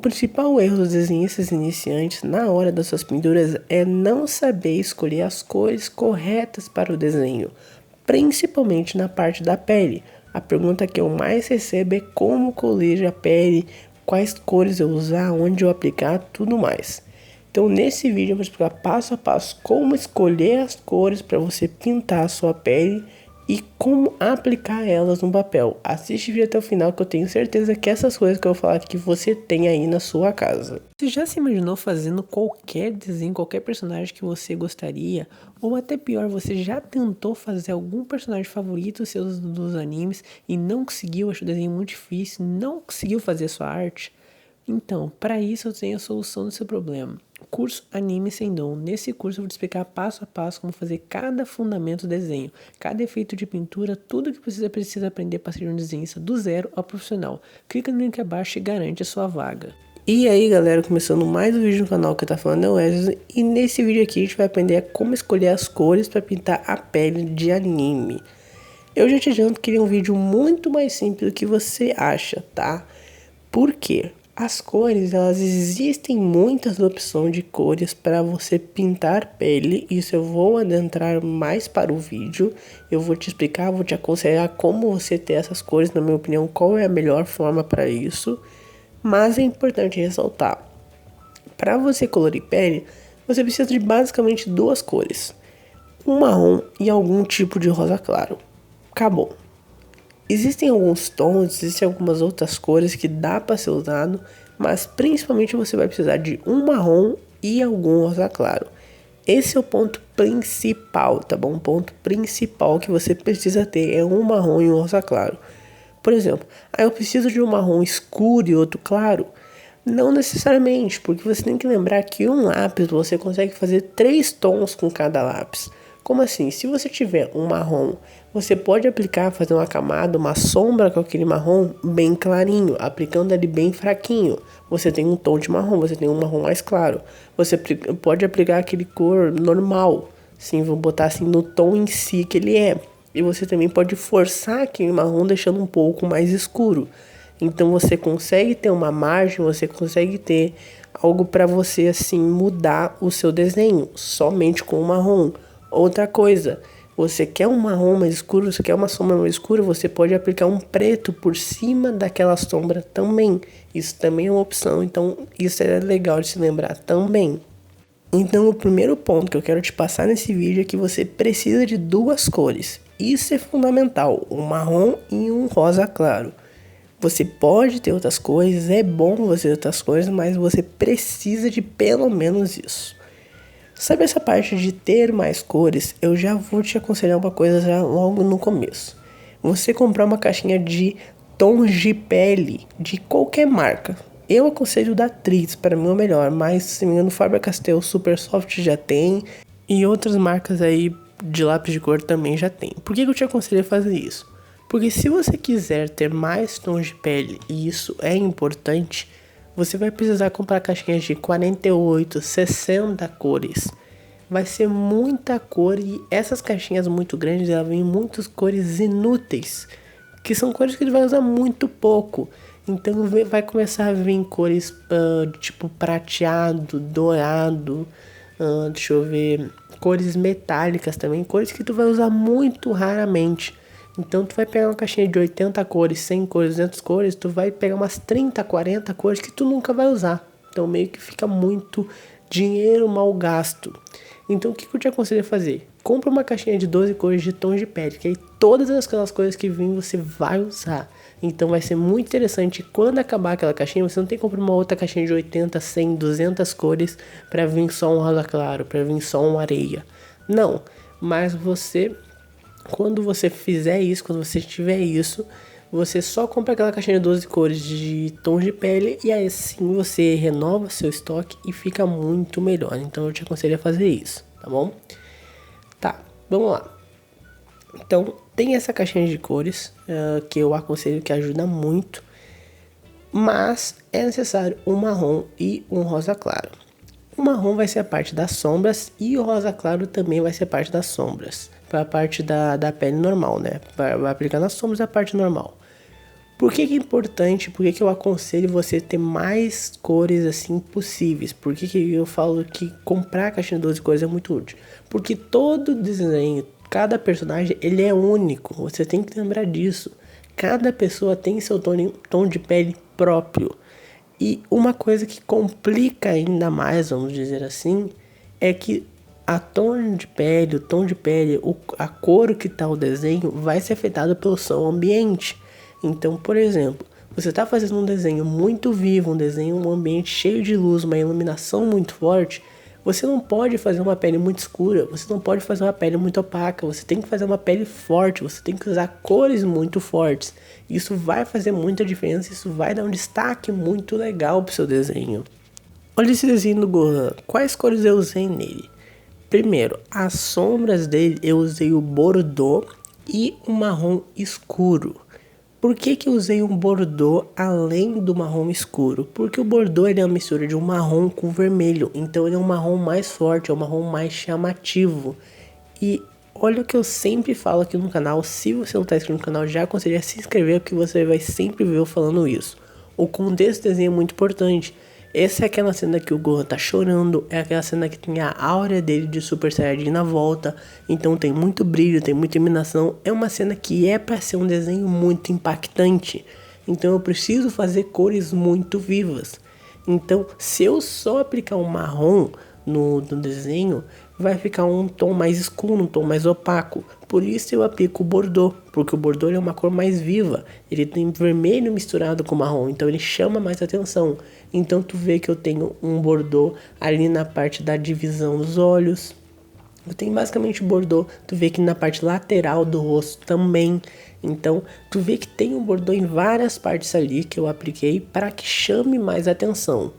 principal erro dos desenhistas iniciantes na hora das suas pinturas é não saber escolher as cores corretas para o desenho, principalmente na parte da pele. A pergunta que eu mais recebo é como colorir a pele, quais cores eu usar, onde eu aplicar, tudo mais. Então nesse vídeo eu vou explicar passo a passo como escolher as cores para você pintar a sua pele e como aplicar elas no papel. Assiste o vídeo até o final que eu tenho certeza que essas coisas que eu vou falar aqui você tem aí na sua casa. Você já se imaginou fazendo qualquer desenho, qualquer personagem que você gostaria? Ou até pior, você já tentou fazer algum personagem favorito seus dos animes e não conseguiu, achou o desenho muito difícil, não conseguiu fazer sua arte? Então, para isso eu tenho a solução do seu problema. Curso Anime Sem Dom. Nesse curso eu vou te explicar passo a passo como fazer cada fundamento do desenho, cada efeito de pintura, tudo que você precisa aprender para ser um desenhista do zero ao profissional. Clica no link abaixo e garante a sua vaga. E aí galera, começando mais um vídeo no canal que tá falando é o Wesley, e nesse vídeo aqui a gente vai aprender como escolher as cores para pintar a pele de anime. Eu já te adianto que ele é um vídeo muito mais simples do que você acha, tá? Por quê? As cores, elas existem muitas opções de cores para você pintar pele. Isso eu vou adentrar mais para o vídeo. Eu vou te explicar, vou te aconselhar como você ter essas cores, na minha opinião, qual é a melhor forma para isso. Mas é importante ressaltar, para você colorir pele, você precisa de basicamente duas cores. Um marrom e algum tipo de rosa claro. Acabou. Existem alguns tons, existem algumas outras cores que dá para ser usado, mas principalmente você vai precisar de um marrom e algum rosa claro. Esse é o ponto principal, tá bom? O ponto principal que você precisa ter é um marrom e um rosa claro. Por exemplo, eu preciso de um marrom escuro e outro claro? Não necessariamente, porque você tem que lembrar que um lápis você consegue fazer 3 tons com cada lápis. Como assim? Se você tiver um marrom, você pode aplicar, fazer uma camada, uma sombra com aquele marrom bem clarinho, aplicando ele bem fraquinho. Você tem um tom de marrom, você tem um marrom mais claro. Você pode aplicar aquele cor normal, sim, vou botar assim no tom em si que ele é. E você também pode forçar aquele marrom deixando um pouco mais escuro. Então você consegue ter uma margem, você consegue ter algo para você assim mudar o seu desenho somente com o marrom. Outra coisa, você quer um marrom mais escuro, você quer uma sombra mais escura, você pode aplicar um preto por cima daquela sombra também. Isso também é uma opção, então isso é legal de se lembrar também. Então o primeiro ponto que eu quero te passar nesse vídeo é que você precisa de duas cores. Isso é fundamental, um marrom e um rosa claro. Você pode ter outras coisas, é bom você ter outras coisas, mas você precisa de pelo menos isso. Sabe essa parte de ter mais cores? Eu já vou te aconselhar uma coisa já logo no começo. Você comprar uma caixinha de tons de pele de qualquer marca. Eu aconselho da Tris, para mim é o melhor, mas se não me engano Faber-Castell Super Soft já tem e outras marcas aí de lápis de cor também já tem. Por que eu te aconselho a fazer isso? Porque se você quiser ter mais tons de pele, e isso é importante, você vai precisar comprar caixinhas de 48, 60 cores. Vai ser muita cor e essas caixinhas muito grandes, elas vêm muitas cores inúteis, que são cores que ele vai usar muito pouco. Então vai começar a vir cores tipo prateado, dourado, deixa eu ver, cores metálicas também, cores que tu vai usar muito raramente. Então tu vai pegar uma caixinha de 80 cores, 100 cores, 200 cores, tu vai pegar umas 30, 40 cores que tu nunca vai usar. Então meio que fica muito dinheiro mal gasto. Então o que eu te aconselho a fazer? Compra uma caixinha de 12 cores de tons de pele, que aí todas aquelas coisas que vêm você vai usar. Então vai ser muito interessante quando acabar aquela caixinha, você não tem que comprar uma outra caixinha de 80, 100, 200 cores para vir só um rosa claro, para vir só uma areia. Não, mas você... Quando você fizer isso, quando você tiver isso, você só compra aquela caixinha de 12 cores de tons de pele e aí sim você renova seu estoque e fica muito melhor. Então eu te aconselho a fazer isso, tá bom? Tá, vamos lá. Então tem essa caixinha de cores que eu aconselho, que ajuda muito, mas é necessário um marrom e um rosa claro. O marrom vai ser a parte das sombras e o rosa claro também vai ser a parte das sombras. Para a parte da pele normal, né? Vai aplicar nas sombras a parte normal. Por que que é importante? Por que que eu aconselho você ter mais cores assim possíveis? Por que que eu falo que comprar a caixinha de 12 cores é muito útil? Porque todo desenho, cada personagem, ele é único. Você tem que lembrar disso. Cada pessoa tem seu tom de pele próprio. E uma coisa que complica ainda mais, vamos dizer assim, é que o tom de pele, a cor que está o desenho vai ser afetado pelo som ambiente. Então, por exemplo, você está fazendo um desenho muito vivo, um ambiente cheio de luz, uma iluminação muito forte, você não pode fazer uma pele muito escura, você não pode fazer uma pele muito opaca, você tem que fazer uma pele forte, você tem que usar cores muito fortes. Isso vai fazer muita diferença, isso vai dar um destaque muito legal para o seu desenho. Olha esse desenho do Gohan, quais cores eu usei nele? Primeiro, as sombras dele eu usei o bordô e o marrom escuro. Por que que eu usei um bordô além do marrom escuro? Porque o bordô ele é uma mistura de um marrom com vermelho, então ele é um marrom mais forte, é um marrom mais chamativo. E olha o que eu sempre falo aqui no canal, se você não está inscrito no canal, já aconselho se inscrever, porque você vai sempre ver eu falando isso. O contexto do desenho é muito importante. Essa é aquela cena que o Gohan tá chorando, é aquela cena que tem a áurea dele de Super Saiyajin na volta, então tem muito brilho, tem muita iluminação, é uma cena que é para ser um desenho muito impactante, então eu preciso fazer cores muito vivas. Então, se eu só aplicar um marrom no desenho, vai ficar um tom mais escuro, um tom mais opaco. Por isso eu aplico o bordô, porque o bordô é uma cor mais viva. Ele tem vermelho misturado com marrom, então ele chama mais atenção. Então tu vê que eu tenho um bordô ali na parte da divisão dos olhos. Eu tenho basicamente o bordô, tu vê que na parte lateral do rosto também. Então tu vê que tem um bordô em várias partes ali que eu apliquei para que chame mais atenção.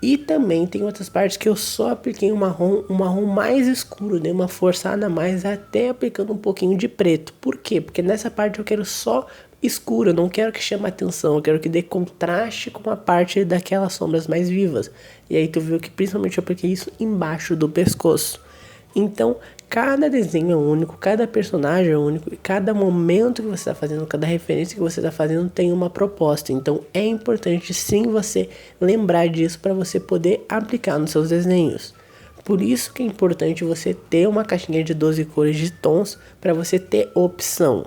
E também tem outras partes que eu só apliquei um marrom mais escuro, dei uma forçada a mais, até aplicando um pouquinho de preto. Por quê? Porque nessa parte eu quero só escuro, eu não quero que chame atenção, eu quero que dê contraste com a parte daquelas sombras mais vivas. E aí tu viu que principalmente eu apliquei isso embaixo do pescoço. Então, cada desenho é único, cada personagem é único, e cada momento que você está fazendo, cada referência que você está fazendo tem uma proposta. Então, é importante sim você lembrar disso para você poder aplicar nos seus desenhos. Por isso que é importante você ter uma caixinha de 12 cores de tons para você ter opção.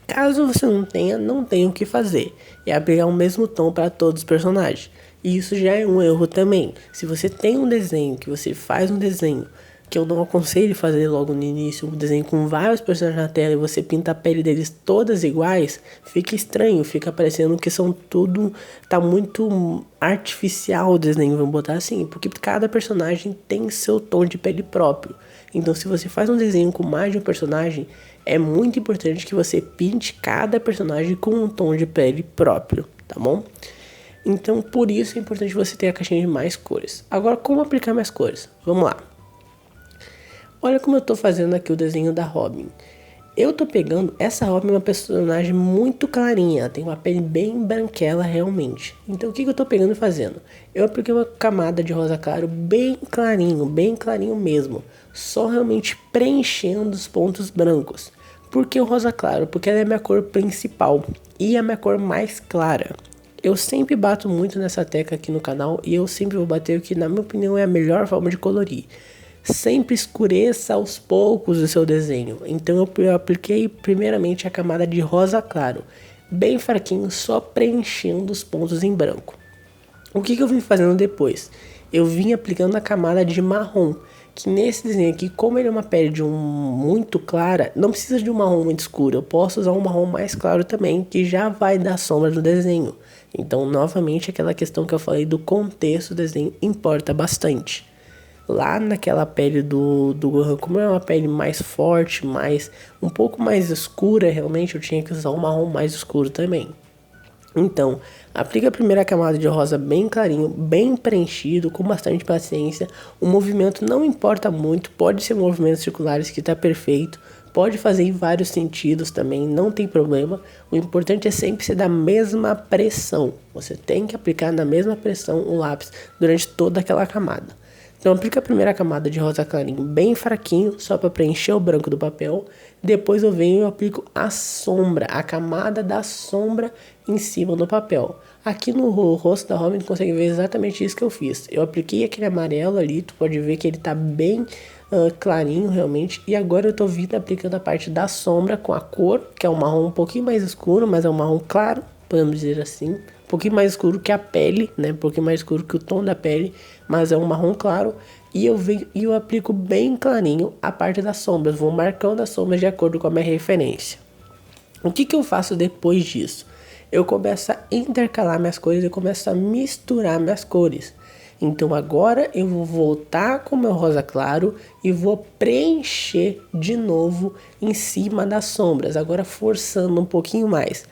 Caso você não tenha o que fazer, é aplicar o mesmo tom para todos os personagens. E isso já é um erro também. Se você tem um desenho, que você faz um desenho, que eu não aconselho fazer logo no início, um desenho com vários personagens na tela e você pinta a pele deles todas iguais, fica estranho, fica parecendo que são tudo, tá muito artificial o desenho, vamos botar assim, porque cada personagem tem seu tom de pele próprio. Então se você faz um desenho com mais de um personagem, é muito importante que você pinte cada personagem com um tom de pele próprio, tá bom? Então por isso é importante você ter a caixinha de mais cores. Agora como aplicar mais cores? Vamos lá. Olha como eu tô fazendo aqui o desenho da Robin. Eu tô pegando, essa Robin é uma personagem muito clarinha, ela tem uma pele bem branquela realmente. Então o que eu tô pegando e fazendo? Eu apliquei uma camada de rosa claro bem clarinho mesmo. Só realmente preenchendo os pontos brancos. Por que o rosa claro? Porque ela é a minha cor principal e a minha cor mais clara. Eu sempre bato muito nessa tecla aqui no canal e eu sempre vou bater o que na minha opinião é a melhor forma de colorir. Sempre escureça aos poucos o seu desenho. Então eu apliquei primeiramente a camada de rosa claro, bem fraquinho, só preenchendo os pontos em branco. O que eu vim fazendo depois? Eu vim aplicando a camada de marrom, que nesse desenho aqui, como ele é uma pele de muito clara, não precisa de um marrom muito escuro. Eu posso usar um marrom mais claro também, que já vai dar sombra no desenho. Então, novamente, aquela questão que eu falei do contexto do desenho importa bastante. Lá naquela pele do Gohan, como é uma pele mais forte, um pouco mais escura, realmente eu tinha que usar um marrom mais escuro também. Então, aplica a primeira camada de rosa bem clarinho, bem preenchido, com bastante paciência. O movimento não importa muito, pode ser movimentos circulares que está perfeito. Pode fazer em vários sentidos também, não tem problema. O importante é sempre ser da mesma pressão. Você tem que aplicar na mesma pressão o lápis durante toda aquela camada. Então aplica a primeira camada de rosa clarinho bem fraquinho, só para preencher o branco do papel. Depois eu venho e aplico a sombra, a camada da sombra em cima do papel. Aqui no rosto da Robin tu consegue ver exatamente isso que eu fiz. Eu apliquei aquele amarelo ali, tu pode ver que ele tá bem clarinho realmente. E agora eu tô vindo aplicando a parte da sombra com a cor, que é um marrom um pouquinho mais escuro, mas é um marrom claro, podemos dizer assim. Um pouquinho mais escuro que a pele, né? Um pouquinho mais escuro que o tom da pele, mas é um marrom claro. E eu aplico bem clarinho a parte das sombras. Vou marcando as sombras de acordo com a minha referência. O que eu faço depois disso? Eu começo a intercalar minhas cores, eu começo a misturar minhas cores. Então agora eu vou voltar com o meu rosa claro e vou preencher de novo em cima das sombras, agora forçando um pouquinho mais.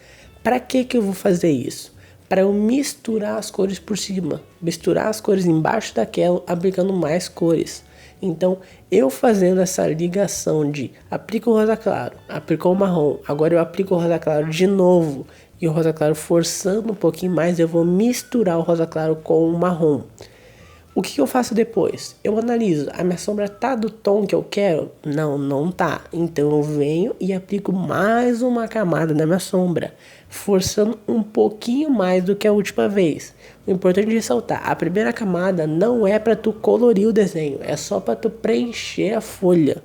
Para que eu vou fazer isso? Para eu misturar as cores por cima, misturar as cores embaixo daquela, aplicando mais cores. Então, eu fazendo essa ligação de aplico o rosa claro, aplicou o marrom, agora eu aplico o rosa claro de novo, e o rosa claro forçando um pouquinho mais, eu vou misturar o rosa claro com o marrom. O que eu faço depois? Eu analiso, a minha sombra tá do tom que eu quero? Não, não tá. Então eu venho e aplico mais uma camada na minha sombra, forçando um pouquinho mais do que a última vez. O importante é ressaltar, a primeira camada não é para tu colorir o desenho, é só para tu preencher a folha.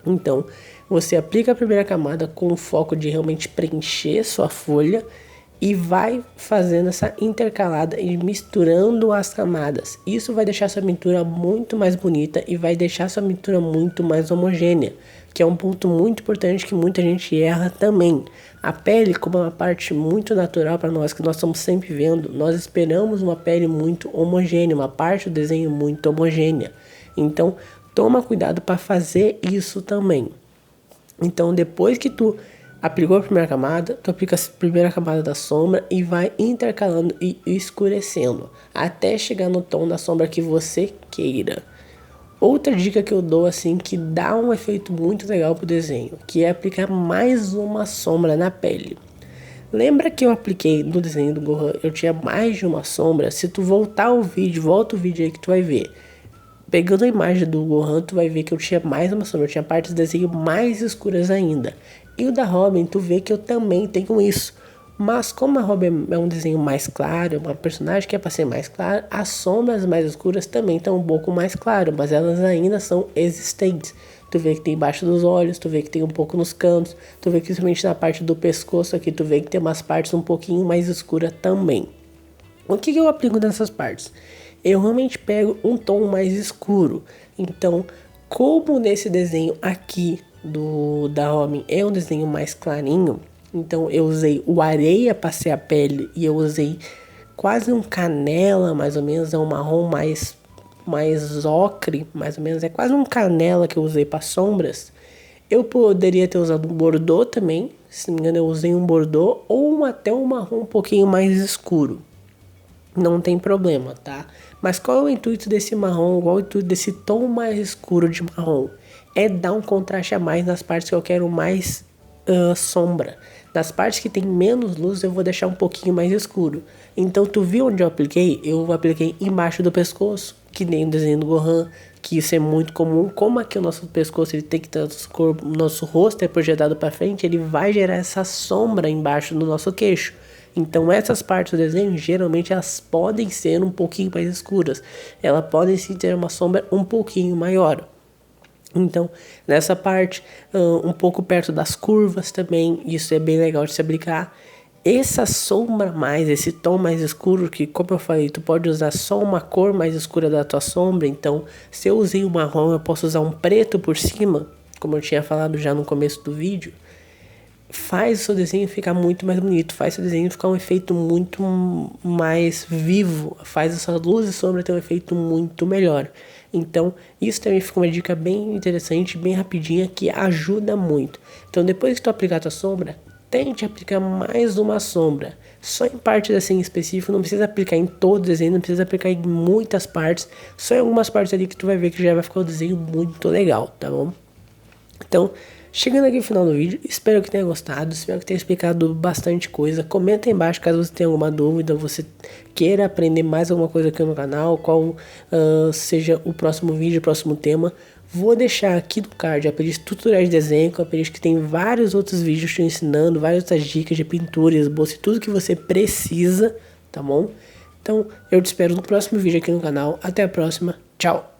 Então, você aplica a primeira camada com o foco de realmente preencher sua folha e vai fazendo essa intercalada e misturando as camadas. Isso vai deixar sua pintura muito mais bonita e vai deixar sua pintura muito mais homogênea, que é um ponto muito importante que muita gente erra também. A pele, como é uma parte muito natural para nós, que nós estamos sempre vendo, nós esperamos uma pele muito homogênea, uma parte do desenho muito homogênea. Então, toma cuidado para fazer isso também. Então, depois que tu aplicou a primeira camada, tu aplica a primeira camada da sombra e vai intercalando e escurecendo até chegar no tom da sombra que você queira. Outra dica que eu dou assim que dá um efeito muito legal pro desenho, que é aplicar mais uma sombra na pele. Lembra que eu apliquei no desenho do Gohan, eu tinha mais de uma sombra? Se tu voltar o vídeo, volta o vídeo aí que tu vai ver. Pegando a imagem do Gohan, tu vai ver que eu tinha mais uma sombra, eu tinha partes do desenho mais escuras ainda. E o da Robin, tu vê que eu também tenho isso. Mas como a Robin é um desenho mais claro, é uma personagem que é para ser mais clara, as sombras mais escuras também estão um pouco mais claras, mas elas ainda são existentes. Tu vê que tem embaixo dos olhos, tu vê que tem um pouco nos cantos, tu vê que principalmente na parte do pescoço aqui, tu vê que tem umas partes um pouquinho mais escuras também. O que eu aplico nessas partes? Eu realmente pego um tom mais escuro. Então, como nesse desenho aqui da Robin é um desenho mais clarinho, então eu usei o areia para ser a pele e eu usei quase um canela, mais ou menos, é um marrom mais ocre, mais ou menos, é quase um canela que eu usei para sombras. Eu poderia ter usado um bordô também, se não me engano eu usei um bordô ou até um marrom um pouquinho mais escuro. Não tem problema, tá? Mas qual é o intuito desse marrom, qual é o intuito desse tom mais escuro de marrom? É dar um contraste a mais nas partes que eu quero mais sombra. Nas partes que tem menos luz eu vou deixar um pouquinho mais escuro. Então tu viu onde eu apliquei? Eu apliquei embaixo do pescoço, que nem o desenho do Gohan, que isso é muito comum. Como aqui o nosso pescoço ele tem que ter nosso rosto é projetado para frente, ele vai gerar essa sombra embaixo do nosso queixo. Então essas partes do desenho geralmente elas podem ser um pouquinho mais escuras. Elas podem sim ter uma sombra um pouquinho maior. Então nessa parte, um pouco perto das curvas também, isso é bem legal de se aplicar. Essa sombra mais, esse tom mais escuro, que como eu falei, tu pode usar só uma cor mais escura da tua sombra. Então se eu usei um marrom, eu posso usar um preto por cima, como eu tinha falado já no começo do vídeo. Faz o seu desenho ficar muito mais bonito, faz o seu desenho ficar um efeito muito mais vivo, faz a sua luz e sombra ter um efeito muito melhor. Então isso também fica uma dica bem interessante, bem rapidinha, que ajuda muito. Então depois que tu aplicar a tua sombra, tente aplicar mais uma sombra, só em parte assim específica, não precisa aplicar em todo o desenho, não precisa aplicar em muitas partes, só em algumas partes ali que tu vai ver que já vai ficar o desenho muito legal, tá bom? Então chegando aqui no final do vídeo, espero que tenha gostado, espero que tenha explicado bastante coisa. Comenta aí embaixo caso você tenha alguma dúvida, você queira aprender mais alguma coisa aqui no canal, qual seja o próximo vídeo, o próximo tema. Vou deixar aqui no card a playlist tutoriais de desenho, que é uma playlist que tem vários outros vídeos te ensinando, várias outras dicas de pintura, esboço e tudo que você precisa, tá bom? Então eu te espero no próximo vídeo aqui no canal. Até a próxima, tchau!